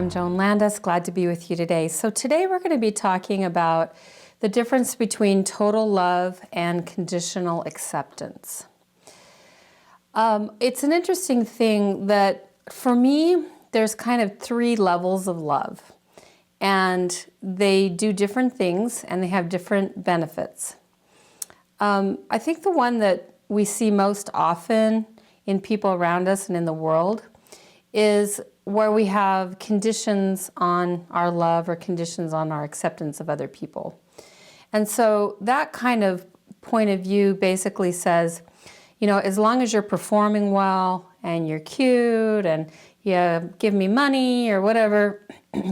I'm Joan Landis, glad to be with you today. So today we're going to be talking about the difference between total love and conditional acceptance. It's an interesting thing that for me, there's kind of three levels of love, and they do different things and they have different benefits. I think the one that we see most often in people around us and in the world is where we have conditions on our love or conditions on our acceptance of other people. And so that kind of point of view basically says, you know, as long as you're performing well and you're cute and you give me money or whatever,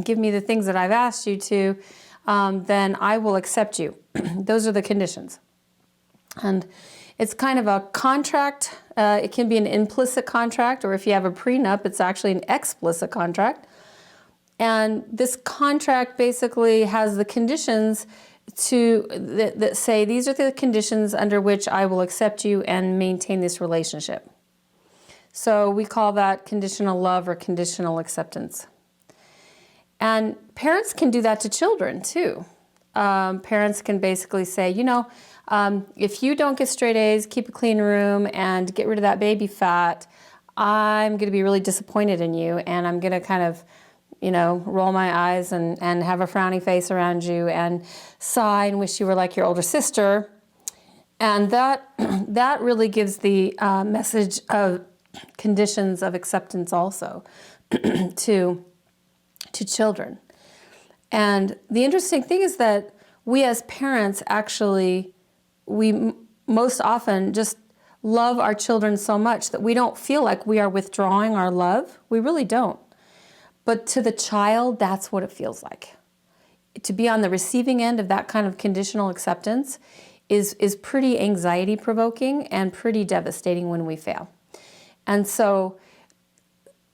give me the things that I've asked you to, then I will accept you. Those are the conditions. And it's kind of a contract. It can be an implicit contract, or if you have a prenup, it's actually an explicit contract. And this contract basically has the conditions that say these are the conditions under which I will accept you and maintain this relationship. So we call that conditional love or conditional acceptance. And parents can do that to children too. Parents can basically say, you know, if you don't get straight A's, keep a clean room, and get rid of that baby fat, I'm going to be really disappointed in you, and I'm going to kind of, you know, roll my eyes and have a frowny face around you and sigh and wish you were like your older sister. And that really gives the message of conditions of acceptance also to children. And the interesting thing is that we as parents actually, we most often just love our children so much that we don't feel like we are withdrawing our love. We really don't. But to the child, that's what it feels like. To be on the receiving end of that kind of conditional acceptance is pretty anxiety provoking and pretty devastating when we fail. And so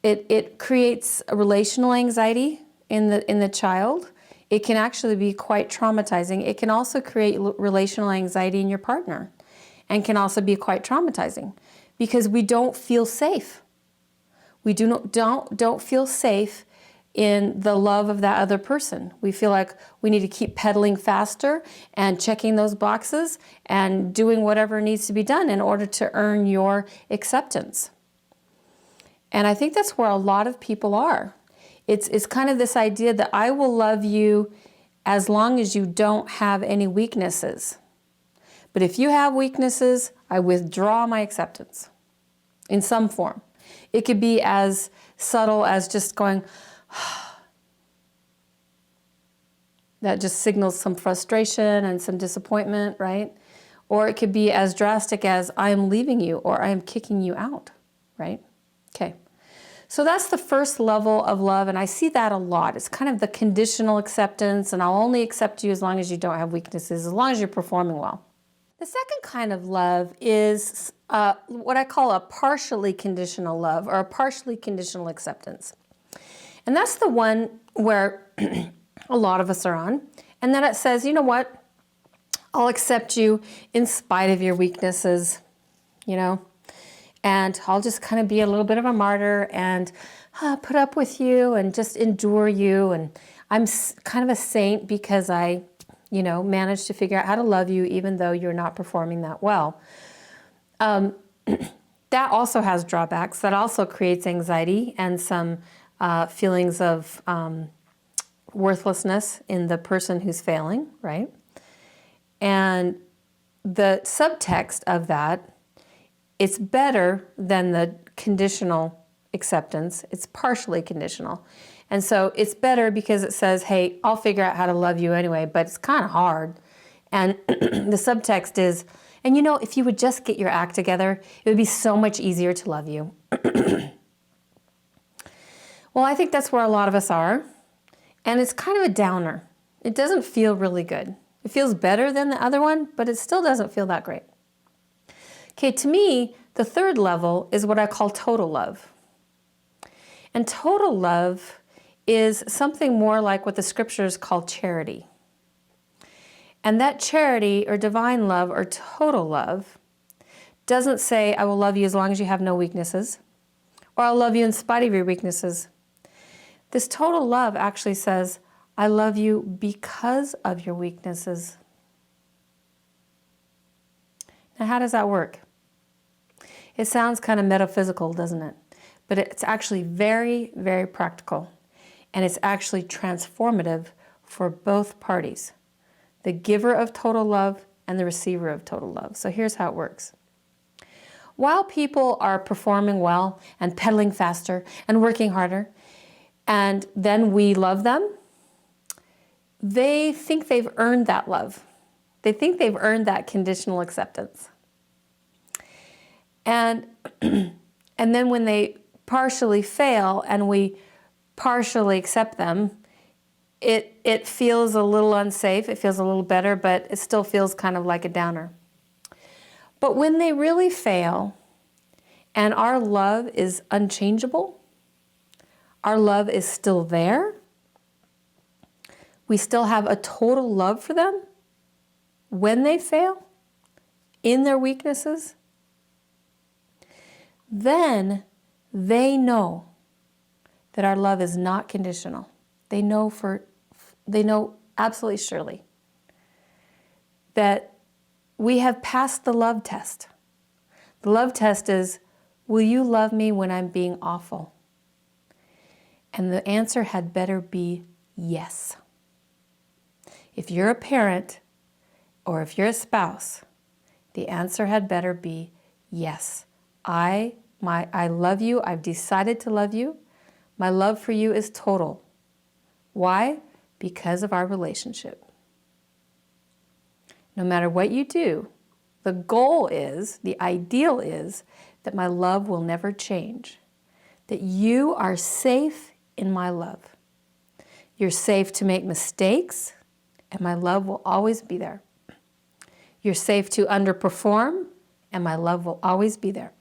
it creates a relational anxiety in the child. It can actually be quite traumatizing. It can also create relational anxiety in your partner, and can also be quite traumatizing because we don't feel safe. We don't feel safe in the love of that other person. We feel like we need to keep pedaling faster and checking those boxes and doing whatever needs to be done in order to earn your acceptance. And I think that's where a lot of people are. It's kind of this idea that I will love you as long as you don't have any weaknesses. But if you have weaknesses, I withdraw my acceptance in some form. It could be as subtle as just going, that just signals some frustration and some disappointment, right? Or it could be as drastic as I am leaving you or I am kicking you out, right? Okay. So that's the first level of love, and I see that a lot. It's kind of the conditional acceptance, and I'll only accept you as long as you don't have weaknesses, as long as you're performing well. The second kind of love is what I call a partially conditional love, or a partially conditional acceptance. And that's the one where a lot of us are on. And then it says, you know what? I'll accept you in spite of your weaknesses, you know? And I'll just kind of be a little bit of a martyr and put up with you and just endure you. And I'm kind of a saint because I, you know, managed to figure out how to love you even though you're not performing that well. That also has drawbacks. That also creates anxiety and some feelings of worthlessness in the person who's failing, right? And the subtext of that, it's better than the conditional acceptance. It's partially conditional. And so it's better because it says, hey, I'll figure out how to love you anyway, but it's kind of hard. And the subtext is, and you know, if you would just get your act together, it would be so much easier to love you. Well, I think that's where a lot of us are. And it's kind of a downer. It doesn't feel really good. It feels better than the other one, but it still doesn't feel that great. Okay, to me, the third level is what I call total love. And total love is something more like what the scriptures call charity. And that charity or divine love or total love doesn't say, I will love you as long as you have no weaknesses, or I'll love you in spite of your weaknesses. This total love actually says, I love you because of your weaknesses. Now, how does that work? It sounds kind of metaphysical, doesn't it? But it's actually very, very practical. And it's actually transformative for both parties, the giver of total love and the receiver of total love. So here's how it works. While people are performing well and pedaling faster and working harder, and then we love them, they think they've earned that love. They think they've earned that conditional acceptance. And, and then when they partially fail and we partially accept them, it feels a little unsafe. It feels a little better, but it still feels kind of like a downer. But when they really fail and our love is unchangeable, our love is still there, we still have a total love for them when they fail, in their weaknesses, then they know that our love is not conditional. They know absolutely surely that we have passed the love test. The love test is, will you love me when I'm being awful? And the answer had better be yes. If you're a parent or if you're a spouse, the answer had better be yes. I love you. I've decided to love you. My love for you is total. Why? Because of our relationship. No matter what you do, the goal is, the ideal is, that my love will never change. That you are safe in my love. You're safe to make mistakes, and my love will always be there. You're safe to underperform, and my love will always be there.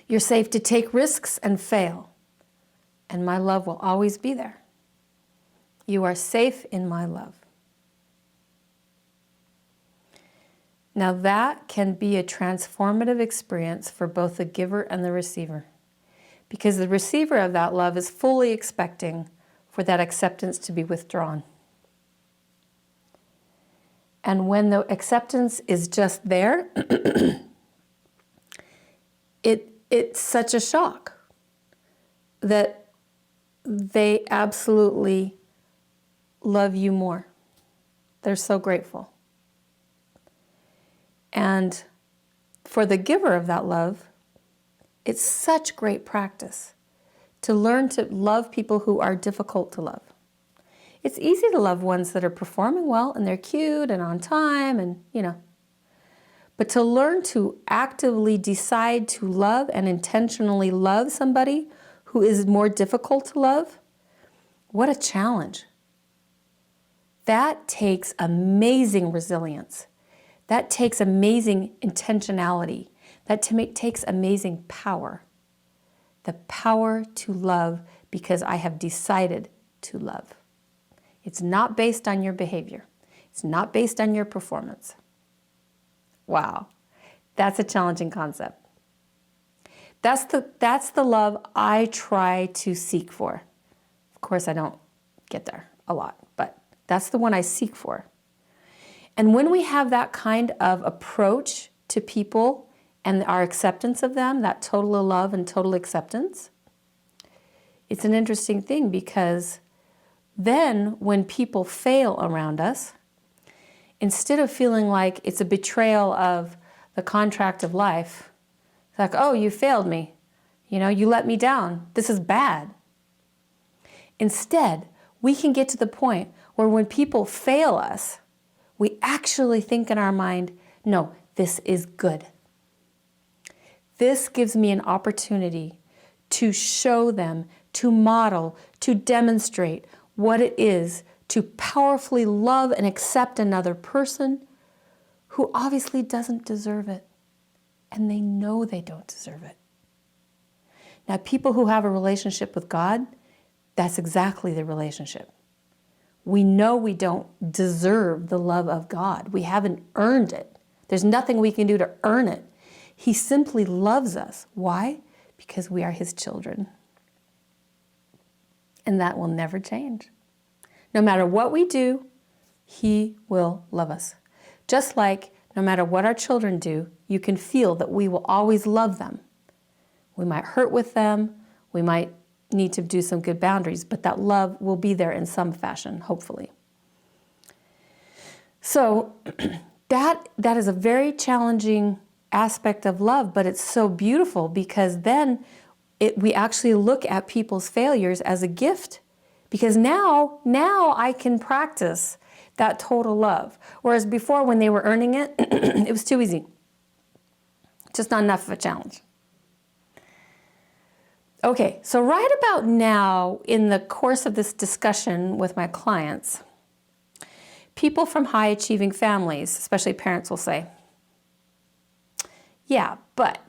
You're safe to take risks and fail, and my love will always be there. You are safe in my love. Now that can be a transformative experience for both the giver and the receiver, because the receiver of that love is fully expecting for that acceptance to be withdrawn. And when the acceptance is just there, it's such a shock that they absolutely love you more. They're so grateful. And for the giver of that love, it's such great practice to learn to love people who are difficult to love. It's easy to love ones that are performing well and they're cute and on time and, But to learn to actively decide to love and intentionally love somebody who is more difficult to love, what a challenge. That takes amazing resilience. That takes amazing intentionality. That takes amazing power. The power to love because I have decided to love. It's not based on your behavior. It's not based on your performance. Wow, that's a challenging concept. That's the love I try to seek for. Of course, I don't get there a lot, but that's the one I seek for. And when we have that kind of approach to people and our acceptance of them, that total love and total acceptance, it's an interesting thing because then when people fail around us, instead of feeling like it's a betrayal of the contract of life, it's like, oh, you failed me. You let me down. This is bad. Instead, we can get to the point where when people fail us, we actually think in our mind, no, this is good. This gives me an opportunity to show them, to model, to demonstrate what it is to powerfully love and accept another person who obviously doesn't deserve it. And they know they don't deserve it. Now, people who have a relationship with God, that's exactly the relationship. We know we don't deserve the love of God. We haven't earned it. There's nothing we can do to earn it. He simply loves us. Why? Because we are his children. And that will never change. No matter what we do, He will love us. Just like no matter what our children do, you can feel that we will always love them. We might hurt with them. We might need to do some good boundaries, but that love will be there in some fashion, hopefully. So that is a very challenging aspect of love, but it's so beautiful because then we actually look at people's failures as a gift, because now I can practice that total love. Whereas before, when they were earning it, it was too easy. Just not enough of a challenge. Okay, so right about now, in the course of this discussion with my clients, people from high-achieving families, especially parents, will say, yeah, but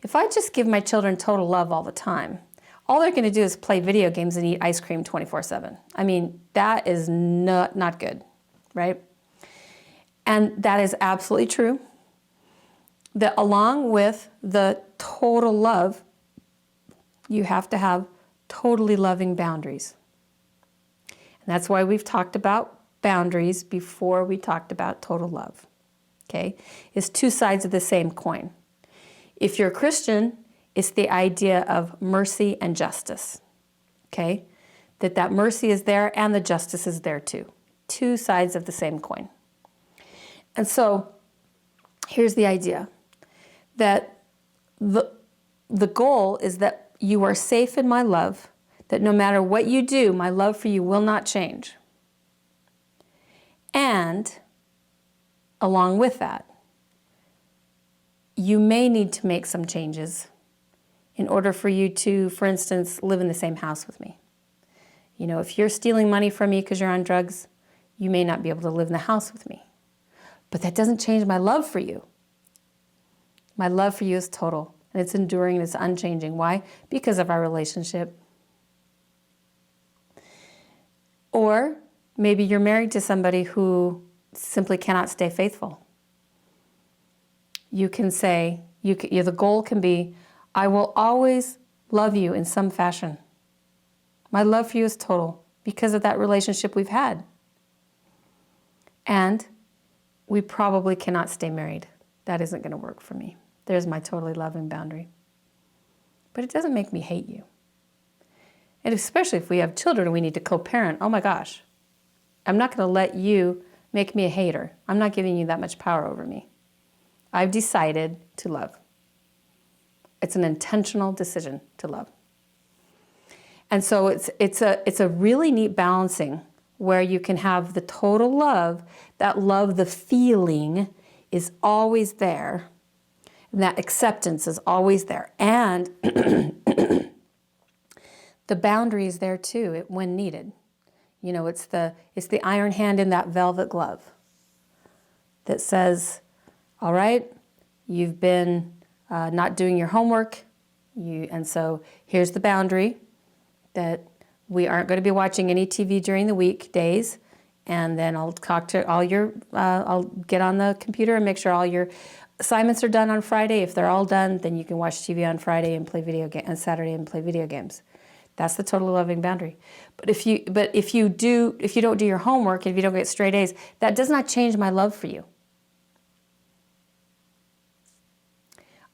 if I just give my children total love all the time, all they're going to do is play video games and eat ice cream 24/7. I mean, that is not good, right? And that is absolutely true. That along with the total love, you have to have totally loving boundaries. And that's why we've talked about boundaries before we talked about total love. Okay? It's two sides of the same coin. If you're a Christian, it's the idea of mercy and justice. Okay? That mercy is there and the justice is there too. Two sides of the same coin. And so here's the idea. That the goal is that you are safe in my love, that no matter what you do, my love for you will not change. And along with that, you may need to make some changes in order for you to, for instance, live in the same house with me. You know, if you're stealing money from me because you're on drugs, you may not be able to live in the house with me. But that doesn't change my love for you. My love for you is total, and it's enduring, and it's unchanging. Why? Because of our relationship. Or maybe you're married to somebody who simply cannot stay faithful. You can say, the goal can be, I will always love you in some fashion. My love for you is total because of that relationship we've had. And we probably cannot stay married. That isn't going to work for me. There's my totally loving boundary. But it doesn't make me hate you. And especially if we have children and we need to co-parent, oh my gosh, I'm not going to let you make me a hater. I'm not giving you that much power over me. I've decided to love. It's an intentional decision to love. And so it's a really neat balancing where you can have the total love, that love, the feeling is always there. And that acceptance is always there. And the boundary is there too, when needed. You know, it's the iron hand in that velvet glove that says, all right, you've been not doing your homework, and so here's the boundary that we aren't going to be watching any TV during the weekdays, and then I'll talk to I'll get on the computer and make sure all your assignments are done on Friday. If they're all done, then you can watch TV on Friday and play video games on Saturday and play video games. That's the total loving boundary. But if you don't do your homework, if you don't get straight A's, that does not change my love for you.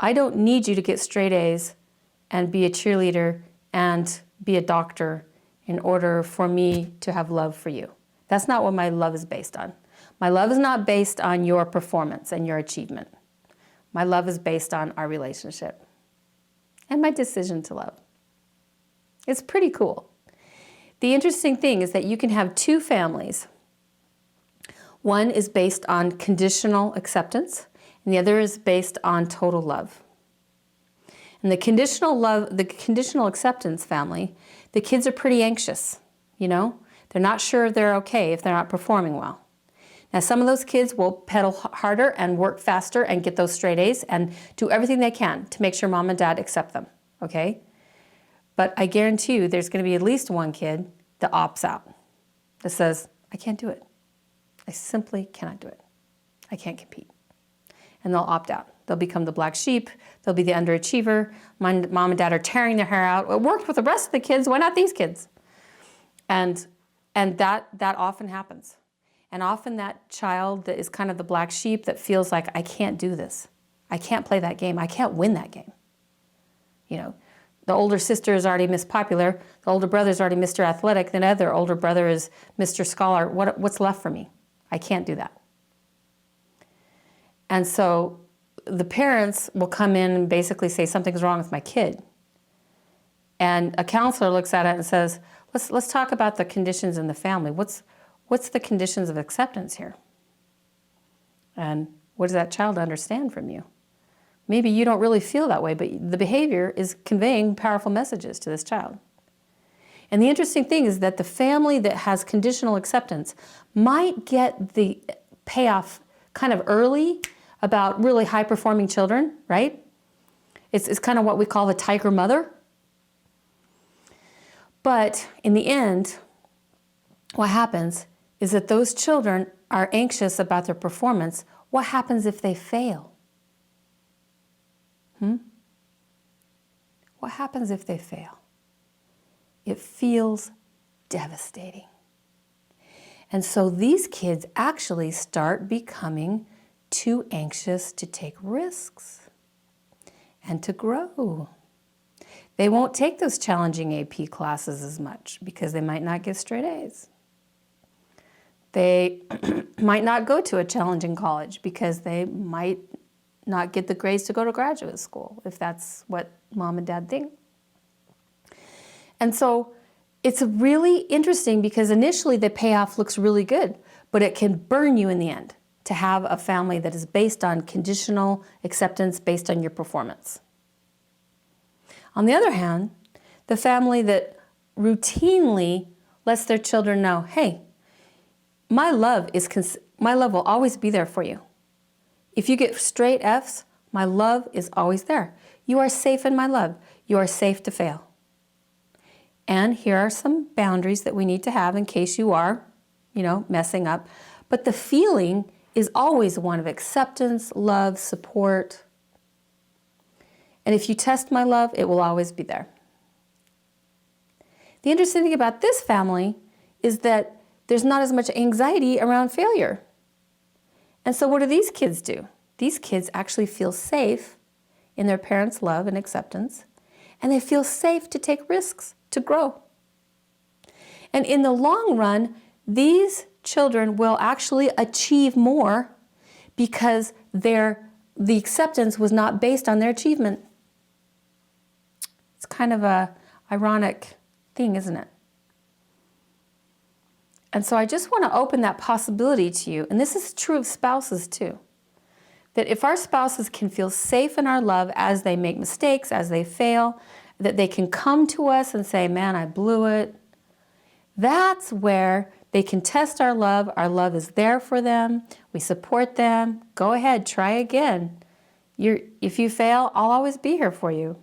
I don't need you to get straight A's and be a cheerleader and be a doctor in order for me to have love for you. That's not what my love is based on. My love is not based on your performance and your achievement. My love is based on our relationship and my decision to love. It's pretty cool. The interesting thing is that you can have two families. One is based on conditional acceptance, and the other is based on total love. And the conditional acceptance family, the kids are pretty anxious, you know? They're not sure they're okay if they're not performing well. Now, some of those kids will pedal harder and work faster and get those straight A's and do everything they can to make sure mom and dad accept them, okay? But I guarantee you there's going to be at least one kid that opts out, that says, I can't do it. I simply cannot do it. I can't compete. And they'll opt out. They'll become the black sheep. They'll be the underachiever. Mom and dad are tearing their hair out. It worked with the rest of the kids. Why not these kids? And that often happens. And often that child that is kind of the black sheep that feels like, I can't do this. I can't play that game. I can't win that game. You know, the older sister is already Miss Popular. The older brother is already Mr. Athletic. The other older brother is Mr. Scholar. What's left for me? I can't do that. And so the parents will come in and basically say, something's wrong with my kid. And a counselor looks at it and says, let's talk about the conditions in the family. What's the conditions of acceptance here? And what does that child understand from you? Maybe you don't really feel that way, but the behavior is conveying powerful messages to this child. And the interesting thing is that the family that has conditional acceptance might get the payoff kind of early about really high-performing children, right? It's kind of what we call the tiger mother. But in the end, what happens is that those children are anxious about their performance. What happens if they fail? What happens if they fail? It feels devastating. And so these kids actually start becoming too anxious to take risks and to grow. They won't take those challenging AP classes as much because they might not get straight A's. They might not go to a challenging college because they might not get the grades to go to graduate school, if that's what mom and dad think. And so it's really interesting because initially the payoff looks really good, but it can burn you in the end to have a family that is based on conditional acceptance based on your performance. On the other hand, the family that routinely lets their children know, hey, my love will always be there for you. If you get straight F's, my love is always there. You are safe in my love. You are safe to fail. And here are some boundaries that we need to have in case you are, messing up. But the feeling is always one of acceptance, love, support. And if you test my love, it will always be there. The interesting thing about this family is that there's not as much anxiety around failure. And so what do these kids do? These kids actually feel safe in their parents' love and acceptance, and they feel safe to take risks, to grow. And in the long run, these children will actually achieve more because the acceptance was not based on their achievement. It's kind of a ironic thing, isn't it? And so I just want to open that possibility to you, and this is true of spouses too, that if our spouses can feel safe in our love as they make mistakes, as they fail, that they can come to us and say, man, I blew it. That's where they can test our love. Our love is there for them. We support them. Go ahead, try again. If you fail, I'll always be here for you.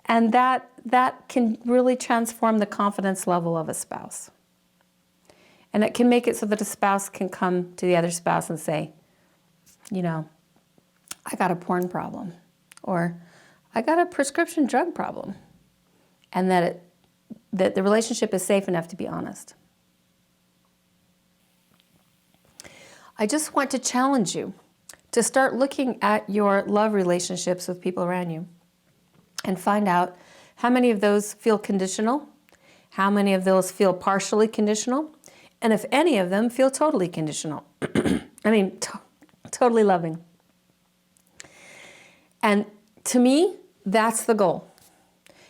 And that can really transform the confidence level of a spouse. And it can make it so that a spouse can come to the other spouse and say, I got a porn problem, or I got a prescription drug problem, and that the relationship is safe enough to be honest. I just want to challenge you to start looking at your love relationships with people around you and find out how many of those feel conditional, how many of those feel partially conditional, and if any of them feel totally conditional. Totally loving. And to me, that's the goal,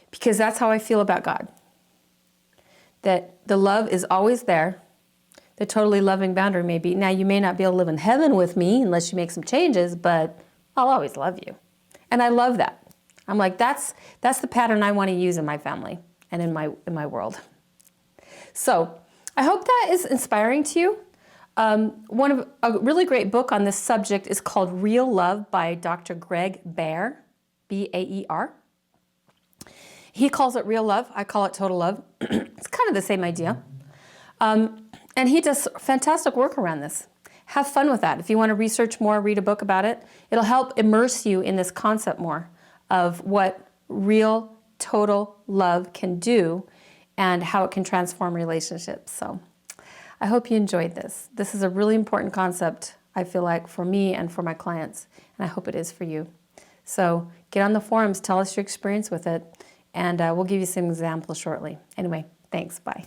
because that's how I feel about God. That the love is always there. The totally loving boundary may be, now you may not be able to live in heaven with me unless you make some changes, but I'll always love you. And I love that. I'm like, that's the pattern I want to use in my family and in my world. So I hope that is inspiring to you. A really great book on this subject is called Real Love by Dr. Greg Baer, B-A-E-R. He calls it real love. I call it total love. It's kind of the same idea. And he does fantastic work around this. Have fun with that. If you want to research more, read a book about it. It'll help immerse you in this concept more of what real, total love can do and how it can transform relationships. So I hope you enjoyed this. This is a really important concept, I feel like, for me and for my clients, and I hope it is for you. So get on the forums, tell us your experience with it, and we'll give you some examples shortly. Anyway, thanks, bye.